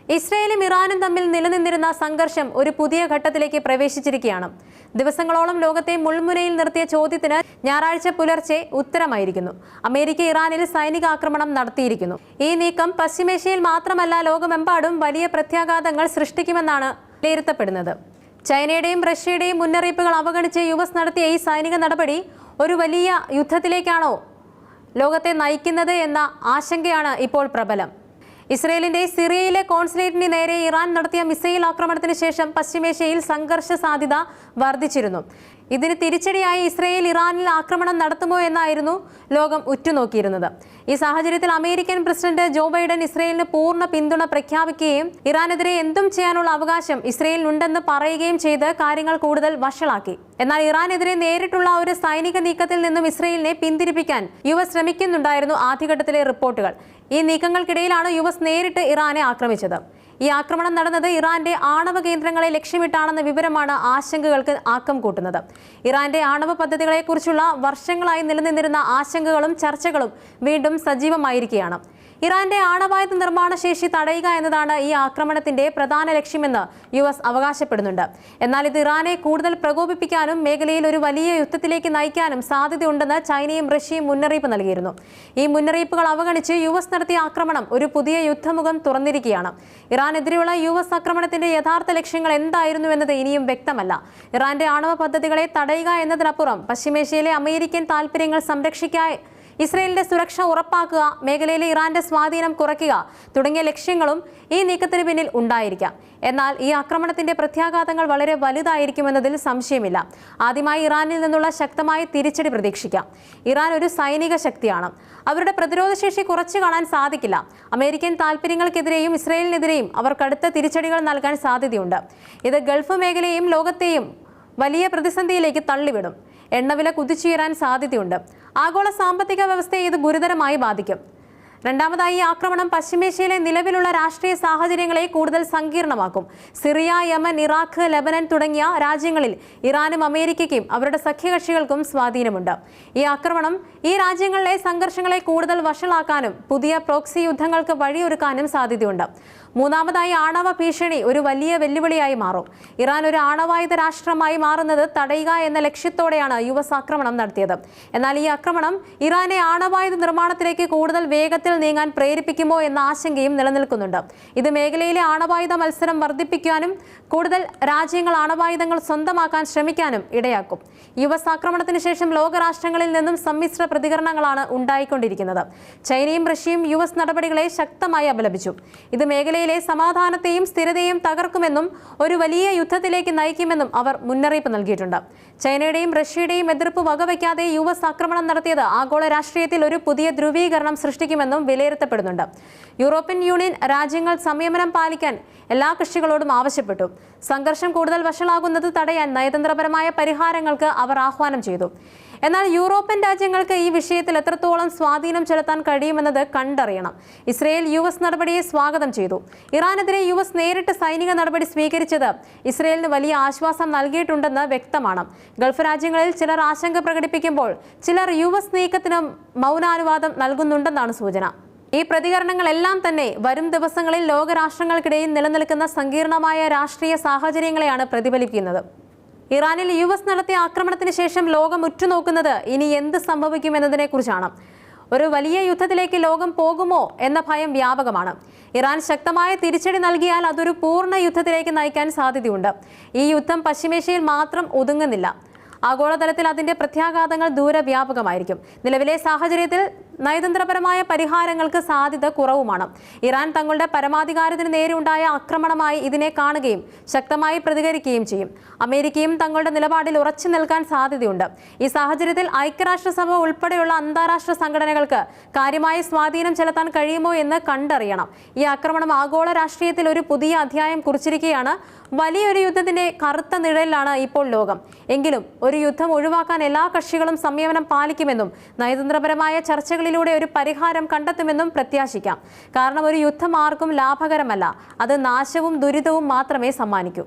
ഇസ്രയേലും ഇറാനും തമ്മിൽ നിലനിന്നിരുന്ന സംഘർഷം ഒരു പുതിയ ഘട്ടത്തിലേക്ക് പ്രവേശിച്ചിരിക്കുകയാണ്. ദിവസങ്ങളോളം ലോകത്തെ മുൾമുനയിൽ നിർത്തിയ ചോദ്യത്തിന് ഞായറാഴ്ച പുലർച്ചെ ഉത്തരമായിരിക്കുന്നു. അമേരിക്ക ഇറാനിൽ സൈനിക ആക്രമണം നടത്തിയിരിക്കുന്നു. ഈ നീക്കം പശ്ചിമേഷ്യയിൽ മാത്രമല്ല ലോകമെമ്പാടും വലിയ പ്രത്യാഘാതങ്ങൾ സൃഷ്ടിക്കുമെന്നാണ് വിലയിരുത്തപ്പെടുന്നത്. ചൈനയുടെയും റഷ്യയുടെയും മുന്നറിയിപ്പുകൾ അവഗണിച്ച് യുഎസ് നടത്തിയ ഈ സൈനിക നടപടി ഒരു വലിയ യുദ്ധത്തിലേക്കാണോ ലോകത്തെ നയിക്കുന്നത് എന്ന ആശങ്കയാണ് ഇപ്പോൾ പ്രബലം. ഇസ്രയേലിന്റെ സിറിയയിലെ കോൺസുലേറ്റിന് നേരെ ഇറാൻ നടത്തിയ മിസൈൽ ആക്രമണത്തിന് ശേഷം പശ്ചിമേഷ്യയിൽ സംഘർഷ സാധ്യത വർദ്ധിച്ചിരുന്നു. ഇതിന് തിരിച്ചടിയായി ഇസ്രയേൽ ഇറാനിൽ ആക്രമണം നടത്തുമോ എന്നായിരുന്നു ലോകം ഉറ്റുനോക്കിയിരുന്നത്. ഈ സാഹചര്യത്തിൽ അമേരിക്കൻ പ്രസിഡന്റ് ജോ ബൈഡൻ ഇസ്രയേലിന് പൂർണ്ണ പിന്തുണ പ്രഖ്യാപിക്കുകയും ഇറാനെതിരെ എന്തും ചെയ്യാനുള്ള അവകാശം ഇസ്രയേലിനുണ്ടെന്ന് പറയുകയും ചെയ്ത് കാര്യങ്ങൾ കൂടുതൽ വഷളാക്കി. എന്നാൽ ഇറാനെതിരെ നേരിട്ടുള്ള ഒരു സൈനിക നീക്കത്തിൽ നിന്നും ഇസ്രയേലിനെ പിന്തിരിപ്പിക്കാൻ യുഎസ് ശ്രമിക്കുന്നുണ്ടായിരുന്നു ആദ്യഘട്ടത്തിലെ റിപ്പോർട്ടുകൾ. ഈ നീക്കങ്ങൾക്കിടയിലാണ് യുഎസ് നേരിട്ട് ഇറാനെ ആക്രമിച്ചത്. ഈ ആക്രമണം നടന്നത് ഇറാന്റെ ആണവ കേന്ദ്രങ്ങളെ ലക്ഷ്യമിട്ടാണെന്ന വിവരമാണ് ആശങ്കകൾക്ക് ആക്കം കൂട്ടുന്നത്. ഇറാന്റെ ആണവ പദ്ധതികളെക്കുറിച്ചുള്ള വർഷങ്ങളായി നിലനിന്നിരുന്ന ആശങ്കകളും ചർച്ചകളും വീണ്ടും സജീവമായിരിക്കുകയാണ്. ഇറാന്റെ ആണവായുധ നിർമ്മാണ ശേഷി തടയുക എന്നതാണ് ഈ ആക്രമണത്തിന്റെ പ്രധാന ലക്ഷ്യമെന്ന് യുഎസ് അവകാശപ്പെടുന്നുണ്ട്. എന്നാൽ ഇത് ഇറാനെ കൂടുതൽ പ്രകോപിപ്പിക്കാനും മേഖലയിൽ ഒരു വലിയ യുദ്ധത്തിലേക്ക് നയിക്കാനും സാധ്യതയുണ്ടെന്ന് ചൈനയും റഷ്യയും മുന്നറിയിപ്പ് നൽകിയിരുന്നു. ഈ മുന്നറിയിപ്പുകൾ അവഗണിച്ച് യുഎസ് നടത്തിയ ആക്രമണം ഒരു പുതിയ യുദ്ധമുഖം തുറന്നിരിക്കുകയാണ്. ഇറാനെതിരെയുള്ള യുഎസ് ആക്രമണത്തിന്റെ യഥാർത്ഥ ലക്ഷ്യങ്ങൾ എന്തായിരുന്നു എന്നത് ഇനിയും വ്യക്തമല്ല. ഇറാന്റെ ആണവ പദ്ധതികളെ തടയുക എന്നതിനപ്പുറം പശ്ചിമേഷ്യയിലെ അമേരിക്കൻ താൽപര്യങ്ങൾ സംരക്ഷിക്കാൻ ഇസ്രയേലിന്റെ സുരക്ഷ ഉറപ്പാക്കുക, മേഖലയിലെ ഇറാന്റെ സ്വാധീനം കുറയ്ക്കുക തുടങ്ങിയ ലക്ഷ്യങ്ങളും ഈ നീക്കത്തിന് പിന്നിൽ ഉണ്ടായിരിക്കാം. എന്നാൽ ഈ ആക്രമണത്തിന്റെ പ്രത്യാഘാതങ്ങൾ വളരെ വലുതായിരിക്കുമെന്നതിൽ സംശയമില്ല. ആദ്യമായി ഇറാനിൽ നിന്നുള്ള ശക്തമായ തിരിച്ചടി പ്രതീക്ഷിക്കാം. ഇറാൻ ഒരു സൈനിക ശക്തിയാണ്. അവരുടെ പ്രതിരോധശേഷി കുറച്ചു കാണാൻ സാധിക്കില്ല. അമേരിക്കൻ താൽപര്യങ്ങൾക്കെതിരെയും ഇസ്രയേലിനെതിരെയും അവർ കടുത്ത തിരിച്ചടികൾ നൽകാൻ സാധ്യതയുണ്ട്. ഇത് ഗൾഫ് മേഖലയെയും ലോകത്തെയും വലിയ പ്രതിസന്ധിയിലേക്ക് തള്ളിവിടും. എണ്ണവില കുതിച്ചുയരാൻ സാധ്യതയുണ്ട്. ആഗോള സാമ്പത്തിക വ്യവസ്ഥയെ ഇത് ഗുരുതരമായി ബാധിക്കും. രണ്ടാമതായി, ഈ ആക്രമണം പശ്ചിമേഷ്യയിലെ നിലവിലുള്ള രാഷ്ട്രീയ സാഹചര്യങ്ങളെ കൂടുതൽ സങ്കീർണമാക്കും. സിറിയ, യമൻ, ഇറാഖ്, ലെബനൻ തുടങ്ങിയ രാജ്യങ്ങളിൽ ഇറാനും അമേരിക്കയ്ക്കും അവരുടെ സഖ്യകക്ഷികൾക്കും സ്വാധീനമുണ്ട്. ഈ ആക്രമണം ഈ രാജ്യങ്ങളിലെ സംഘർഷങ്ങളെ കൂടുതൽ വഷളാക്കാനും പുതിയ പ്രോക്സി യുദ്ധങ്ങൾക്ക് വഴിയൊരുക്കാനും സാധ്യതയുണ്ട്. മൂന്നാമതായി, ആണവ ഭീഷണി ഒരു വലിയ വെല്ലുവിളിയായി മാറും. ഇറാൻ ഒരു ആണവായുധ രാഷ്ട്രമായി മാറുന്നത് തടയുക എന്ന ലക്ഷ്യത്തോടെയാണ് യുഎസ് ആക്രമണം നടത്തിയത്. എന്നാൽ ഈ ആക്രമണം ഇറാനെ ആണവായുധ നിർമ്മാണത്തിലേക്ക് കൂടുതൽ വേഗത്തിൽ നീങ്ങാൻ പ്രേരിപ്പിക്കുമോ എന്ന ആശങ്കയും നിലനിൽക്കുന്നുണ്ട്. ഇത് മേഖലയിലെ ആണവായുധ മത്സരം വർദ്ധിപ്പിക്കാനും കൂടുതൽ രാജ്യങ്ങൾ ആണവായുധങ്ങൾ സ്വന്തമാക്കാൻ ശ്രമിക്കാനും ഇടയാക്കും. യുഎസ് ആക്രമണത്തിന് ശേഷം ലോകരാഷ്ട്രങ്ങളിൽ നിന്നും സമ്മിശ്ര പ്രതികരണങ്ങളാണ് ഉണ്ടായിക്കൊണ്ടിരിക്കുന്നത്. ചൈനയും റഷ്യയും യുഎസ് നടപടികളെ ശക്തമായി അപലപിച്ചു. ഇത് മേഖലയിലെ സമാധാനത്തെയും സ്ഥിരതയും തകർക്കുമെന്നും ഒരു വലിയ യുദ്ധത്തിലേക്ക് നയിക്കുമെന്നും അവർ മുന്നറിയിപ്പ് നൽകിയിട്ടുണ്ട്. ചൈനയുടെയും റഷ്യയുടെയും എതിർപ്പ് വകവയ്ക്കാതെ യുഎസ് ആക്രമണം നടത്തിയത് ആഗോള രാഷ്ട്രീയത്തിൽ ഒരു പുതിയ ധ്രുവീകരണം സൃഷ്ടിക്കുമെന്നും വിലയിരുത്തപ്പെടുന്നുണ്ട്. യൂറോപ്യൻ യൂണിയൻ രാജ്യങ്ങൾ സംയമനം പാലിക്കാൻ എല്ലാ കക്ഷികളോടും ആവശ്യപ്പെട്ടു. സംഘർഷം കൂടുതൽ വഷളാകുന്നത് തടയാൻ നയതന്ത്രപരമായ പരിഹാരങ്ങൾക്ക് അവർ ആഹ്വാനം ചെയ്തു. എന്നാൽ യൂറോപ്യൻ രാജ്യങ്ങൾക്ക് ഈ വിഷയത്തിൽ എത്രത്തോളം സ്വാധീനം ചെലുത്താൻ കഴിയുമെന്നത് കണ്ടറിയണം. ഇസ്രയേൽ യുഎസ് നടപടിയെ സ്വാഗതം ചെയ്തു. ഇറാനെതിരെ യുഎസ് നേരിട്ട് സൈനിക നടപടി സ്വീകരിച്ചത് ഇസ്രയേലിന് വലിയ ആശ്വാസം നൽകിയിട്ടുണ്ടെന്ന് വ്യക്തമാണ്. ഗൾഫ് രാജ്യങ്ങളിൽ ചിലർ ആശങ്ക പ്രകടിപ്പിക്കുമ്പോൾ ചിലർ യുഎസ് നീക്കത്തിന് മൗനാനുവാദം നൽകുന്നുണ്ടെന്നാണ് സൂചന. ഈ പ്രതികരണങ്ങളെല്ലാം തന്നെ വരും ദിവസങ്ങളിൽ ലോകരാഷ്ട്രങ്ങൾക്കിടയിൽ നിലനിൽക്കുന്ന സങ്കീർണമായ രാഷ്ട്രീയ സാഹചര്യങ്ങളെയാണ് പ്രതിഫലിക്കുന്നത്. ഇറാനിൽ യുഎസ് നടത്തിയ ആക്രമണത്തിന് ശേഷം ലോകം ഉറ്റുനോക്കുന്നത് ഇനി എന്ത് സംഭവിക്കുമെന്നതിനെ കുറിച്ചാണ്. ഒരു വലിയ യുദ്ധത്തിലേക്ക് ലോകം പോകുമോ എന്ന ഭയം വ്യാപകമാണ്. ഇറാൻ ശക്തമായ തിരിച്ചടി നൽകിയാൽ അതൊരു പൂർണ്ണ യുദ്ധത്തിലേക്ക് നയിക്കാൻ സാധ്യതയുണ്ട്. ഈ യുദ്ധം പശ്ചിമേഷ്യയിൽ മാത്രം ഒതുങ്ങുന്നില്ല. ആഗോളതലത്തിൽ അതിന്റെ പ്രത്യാഘാതങ്ങൾ ദൂരവ്യാപകമായിരിക്കും. നിലവിലെ സാഹചര്യത്തിൽ നയതന്ത്രപരമായ പരിഹാരങ്ങൾക്ക് സാധ്യത കുറവുമാണ്. ഇറാൻ തങ്ങളുടെ പരമാധികാരത്തിന് നേരെ ഉണ്ടായ ആക്രമണമായി ഇതിനെ കാണുകയും ശക്തമായി പ്രതികരിക്കുകയും ചെയ്യും. അമേരിക്കയും തങ്ങളുടെ നിലപാടിൽ ഉറച്ചു നിൽക്കാൻ സാധ്യതയുണ്ട്. ഈ സാഹചര്യത്തിൽ ഐക്യരാഷ്ട്രസഭ ഉൾപ്പെടെയുള്ള അന്താരാഷ്ട്ര സംഘടനകൾക്ക് കാര്യമായ സ്വാധീനം ചെലുത്താൻ കഴിയുമോ എന്ന് കണ്ടറിയണം. ഈ ആക്രമണം ആഗോള രാഷ്ട്രീയത്തിൽ ഒരു പുതിയ അധ്യായം കുറിച്ചിരിക്കുകയാണ്. വലിയൊരു യുദ്ധത്തിന്റെ കറുത്ത നിഴലിലാണ് ഇപ്പോൾ ലോകം. എങ്കിലും ഒരു യുദ്ധം ഒഴിവാക്കാൻ എല്ലാ കക്ഷികളും സംയമനം പാലിക്കുമെന്നും നയതന്ത്രപരമായ ചർച്ചകളിലൂടെ ഒരു പരിഹാരം കണ്ടെത്തുമെന്നും പ്രത്യാശിക്കാം. കാരണം ഒരു യുദ്ധം ആർക്കും ലാഭകരമല്ല. അത് നാശവും ദുരിതവും മാത്രമേ സമ്മാനിക്കൂ.